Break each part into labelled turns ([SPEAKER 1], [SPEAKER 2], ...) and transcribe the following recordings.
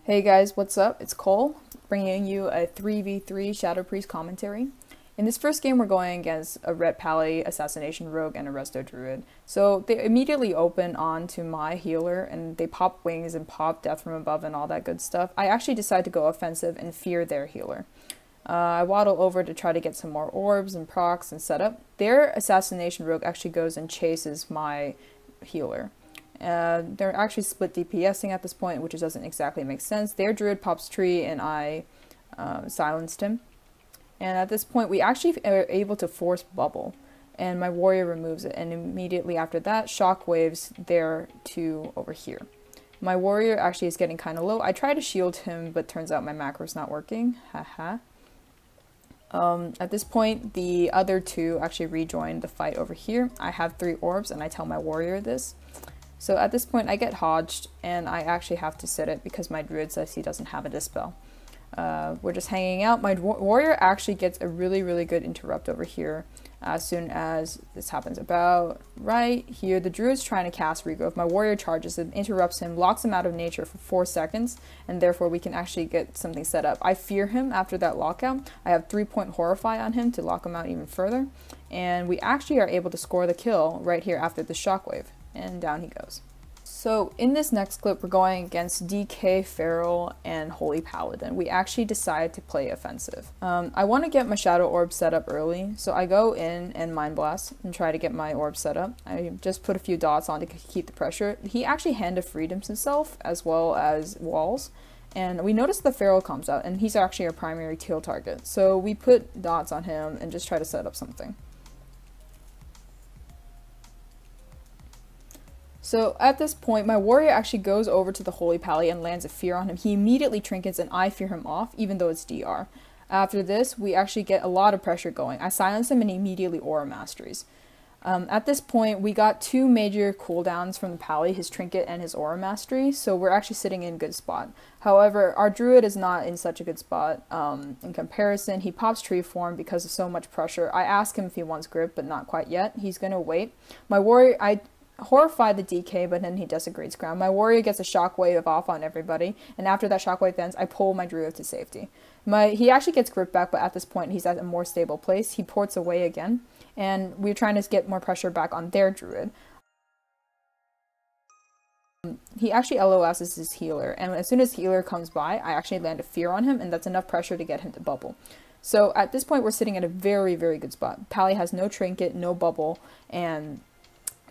[SPEAKER 1] Hey guys, what's up? It's Cole, bringing you a 3v3 Shadow Priest commentary. In this first game, we're going against a Ret Pally, Assassination Rogue, and a Resto Druid. So they immediately open onto my healer, and they pop wings and pop death from above and all that good stuff. I actually decide to go offensive and fear their healer. I waddle over to try to get some more orbs and procs and setup. Their Assassination Rogue actually goes and chases my healer. They're actually split DPSing at this point, which doesn't exactly make sense. Their druid pops tree and I silenced him. And at this point we actually are able to force bubble, and my warrior removes it, and immediately after that shockwaves their two over here. My warrior actually is getting kind of low. I try to shield him, but turns out my macro's not working. Haha. At this point the other two actually rejoin the fight over here. I have 3 orbs and I tell my warrior this. So at this point I get hodged, and I actually have to sit it because my druid says he doesn't have a dispel. We're just hanging out. My warrior actually gets a really good interrupt over here as soon as this happens. About right here, the druid's trying to cast regrowth. My warrior charges him, interrupts him, locks him out of nature for 4 seconds, and therefore we can actually get something set up. I fear him after that lockout. I have 3-point horrify on him to lock him out even further, and we actually are able to score the kill right here after the shockwave. And down he goes. So in this next clip, we're going against DK, Feral, and Holy Paladin. We actually decide to play offensive. I want to get my Shadow Orb set up early, so I go in and Mind Blast and try to get my orb set up. I just put a few dots on to keep the pressure. He actually Hand of Freedoms himself, as well as walls. And we notice the Feral comes out, and he's actually our primary kill target. So we put dots on him and just try to set up something. So at this point, my warrior actually goes over to the Holy Pally and lands a fear on him. He immediately trinkets and I fear him off, even though it's DR. After this, we actually get a lot of pressure going. I silence him and he immediately Aura Masteries. At this point, we got 2 major cooldowns from the Pally, his Trinket and his Aura Mastery, so we're actually sitting in a good spot. However, our Druid is not in such a good spot. In comparison, he pops Tree Form because of so much pressure. I ask him if he wants grip, but not quite yet. He's gonna wait. My warrior, I horrify the DK, but then he desecrates ground. My warrior gets a shockwave off on everybody, and after that shockwave ends, I pull my druid to safety. He actually gets grip back, but at this point he's at a more stable place. He ports away again, and we're trying to get more pressure back on their druid. He actually LOSs his healer, and as soon as healer comes by, I actually land a fear on him, and that's enough pressure to get him to bubble. So at this point we're sitting at a very good spot. Pally has no trinket, no bubble, and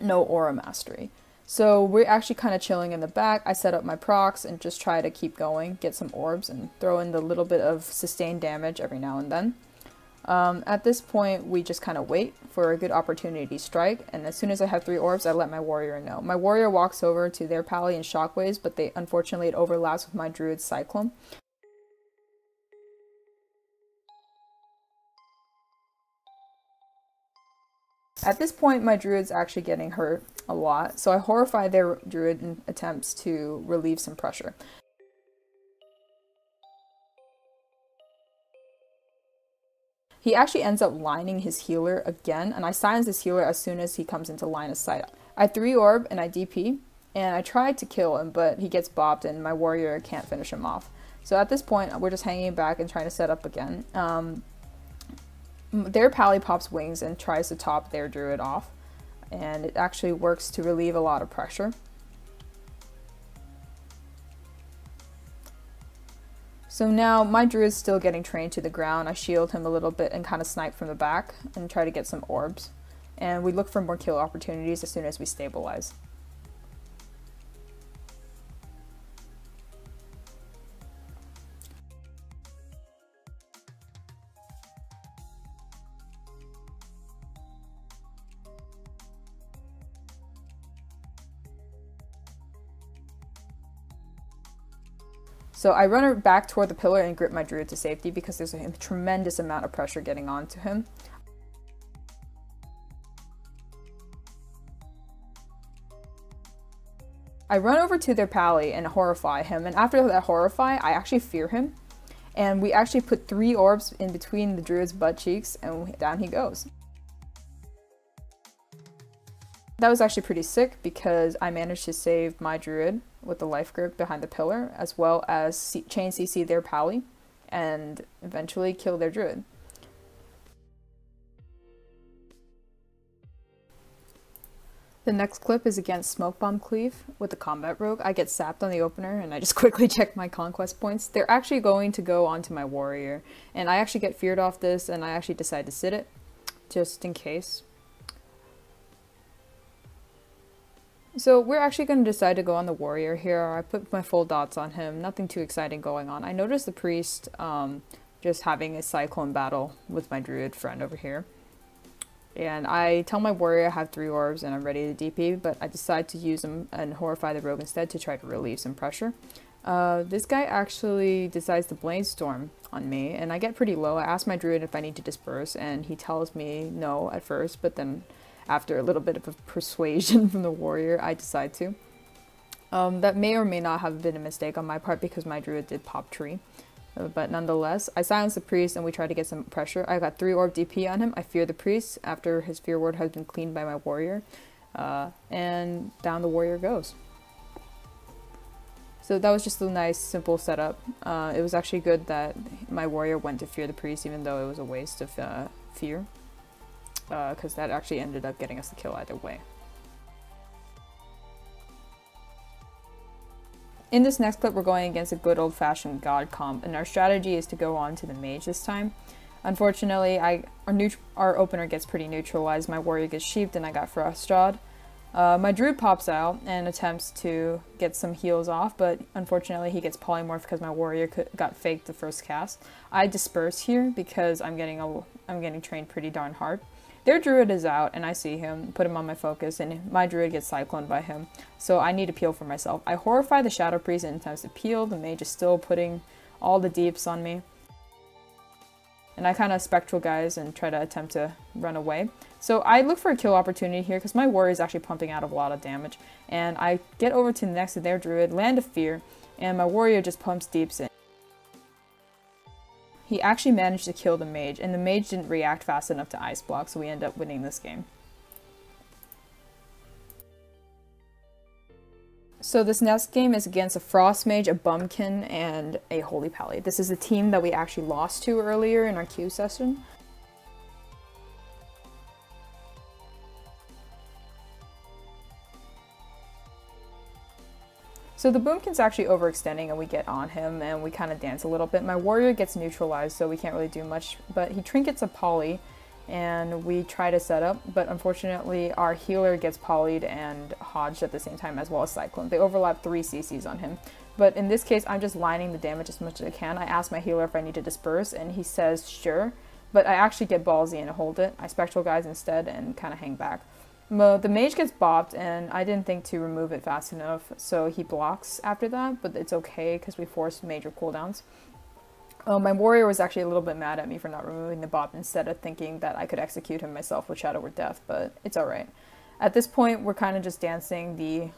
[SPEAKER 1] no Aura Mastery. So we're actually kind of chilling in the back. I set up my procs and just try to keep going, get some orbs, and throw in the little bit of sustained damage every now and then. At this point, we just kind of wait for a good opportunity to strike, and as soon as I have 3 orbs, I let my warrior know. My warrior walks over to their Pally and shockwaves, but unfortunately it overlaps with my druid's cyclone. At this point, my druid's actually getting hurt a lot, so I horrify their druid in attempts to relieve some pressure. He actually ends up lining his healer again, and I silence his healer as soon as he comes into line of sight. I 3 orb and I DP, and I tried to kill him, but he gets bopped and my warrior can't finish him off. So at this point, we're just hanging back and trying to set up again. Their Pally pops wings and tries to top their druid off, and it actually works to relieve a lot of pressure. So now my druid's still getting trained to the ground. I shield him a little bit and kind of snipe from the back and try to get some orbs, and we look for more kill opportunities as soon as we stabilize. So I run back toward the pillar and grip my druid to safety because there's a tremendous amount of pressure getting onto him. I run over to their Pally and horrify him, and after that horrify, I actually fear him. And we actually put 3 orbs in between the druid's butt cheeks, and down he goes. That was actually pretty sick because I managed to save my druid with the life grip behind the pillar, as well as chain CC their pally, and eventually kill their druid. The next clip is against Smoke Bomb Cleave with the combat rogue. I get sapped on the opener and I just quickly check my conquest points. They're actually going to go onto my warrior, and I actually get feared off this and I actually decide to sit it just in case. So we're actually going to decide to go on the warrior here. I put my full dots on him, nothing too exciting going on. I noticed the priest just having a cyclone battle with my druid friend over here. And I tell my warrior I have 3 orbs and I'm ready to DP, but I decide to use them and horrify the rogue instead to try to relieve some pressure. This guy actually decides to brainstorm on me, and I get pretty low. I ask my druid if I need to disperse, and he tells me no at first, but then after a little bit of a persuasion from the warrior, I decide to. That may or may not have been a mistake on my part because my druid did pop tree. But nonetheless, I silence the priest and we try to get some pressure. I got 3 orb DP on him. I fear the priest after his fear ward has been cleaned by my warrior. And down the warrior goes. So that was just a nice, simple setup. It was actually good that my warrior went to fear the priest, even though it was a waste of fear. Because that actually ended up getting us the kill either way. In this next clip, we're going against a good old-fashioned god comp, and our strategy is to go on to the mage this time. Unfortunately, our opener gets pretty neutralized, my warrior gets sheeped, and I got Frostjawed. My druid pops out and attempts to get some heals off, but unfortunately he gets polymorphed because my warrior got faked the first cast. I disperse here because I'm getting trained pretty darn hard. Their druid is out, and I see him, put him on my focus, and my druid gets cycloned by him. So I need to peel for myself. I horrify the Shadow Priest and attempts to peel. The mage is still putting all the deeps on me. And I kind of spectral guys and try to attempt to run away. So I look for a kill opportunity here because my warrior is actually pumping out a lot of damage. And I get over to the next to their druid, land of fear, and my warrior just pumps deeps in. He actually managed to kill the mage, and the mage didn't react fast enough to ice block, so we end up winning this game. So this next game is against a Frost Mage, a Bumpkin, and a Holy Pally. This is a team that we actually lost to earlier in our queue session. So the Boomkin's actually overextending and we get on him and we kind of dance a little bit. My warrior gets neutralized, so we can't really do much, but he trinkets a poly and we try to set up, but unfortunately our healer gets polyed and hodged at the same time, as well as cyclone. They overlap 3 CCs on him. But in this case, I'm just lining the damage as much as I can. I ask my healer if I need to disperse and he says sure, but I actually get ballsy and hold it. I spectral guys instead and kind of hang back. The mage gets bopped and I didn't think to remove it fast enough, so he blocks after that, but it's okay because we forced major cooldowns. My warrior was actually a little bit mad at me for not removing the bop instead of thinking that I could execute him myself with Shadow or Death, but it's alright. At this point, we're kind of just dancing the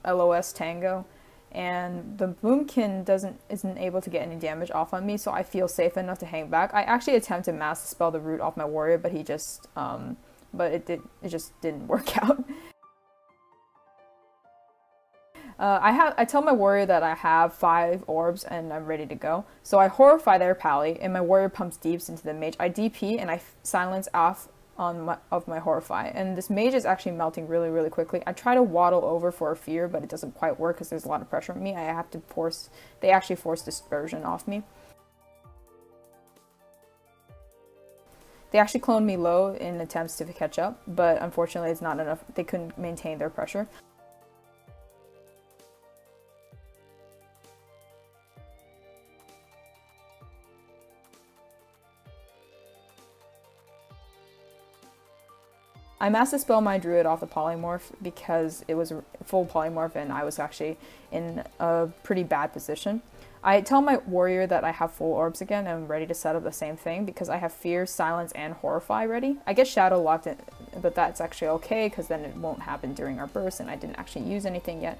[SPEAKER 1] LOS tango, and the Boomkin isn't able to get any damage off on me, so I feel safe enough to hang back. I actually attempt to mass spell the root off my warrior, but he just but it just didn't work out. I tell my warrior that I have 5 orbs and I'm ready to go. So I horrify their pally and my warrior pumps deeps into the mage. I DP and I silence off of my horrify, and this mage is actually melting really, really quickly. I try to waddle over for a fear, but it doesn't quite work because there's a lot of pressure on me. They actually force dispersion off me. They actually cloned me low in attempts to catch up, but unfortunately it's not enough. They couldn't maintain their pressure. I mass dispel my druid off the polymorph because it was a full polymorph and I was actually in a pretty bad position. I tell my warrior that I have full orbs again and I'm ready to set up the same thing because I have fear, silence, and horrify ready. I get shadow locked in, but that's actually okay because then it won't happen during our burst and I didn't actually use anything yet.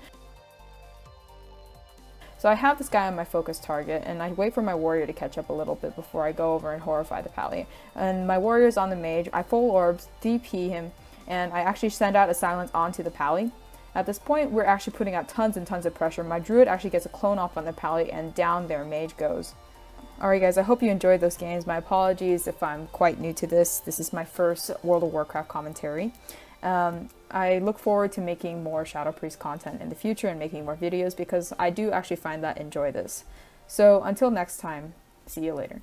[SPEAKER 1] So I have this guy on my focus target and I wait for my warrior to catch up a little bit before I go over and horrify the pally. And my warrior's on the mage, I full orbs, DP him, and I actually send out a silence onto the pally. At this point, we're actually putting out tons and tons of pressure. My druid actually gets a clone off on the pally, and down their mage goes. Alright guys, I hope you enjoyed those games. My apologies if I'm quite new to this. This is my first World of Warcraft commentary. I look forward to making more Shadow Priest content in the future and making more videos because I do actually find that I enjoy this. So until next time, see you later.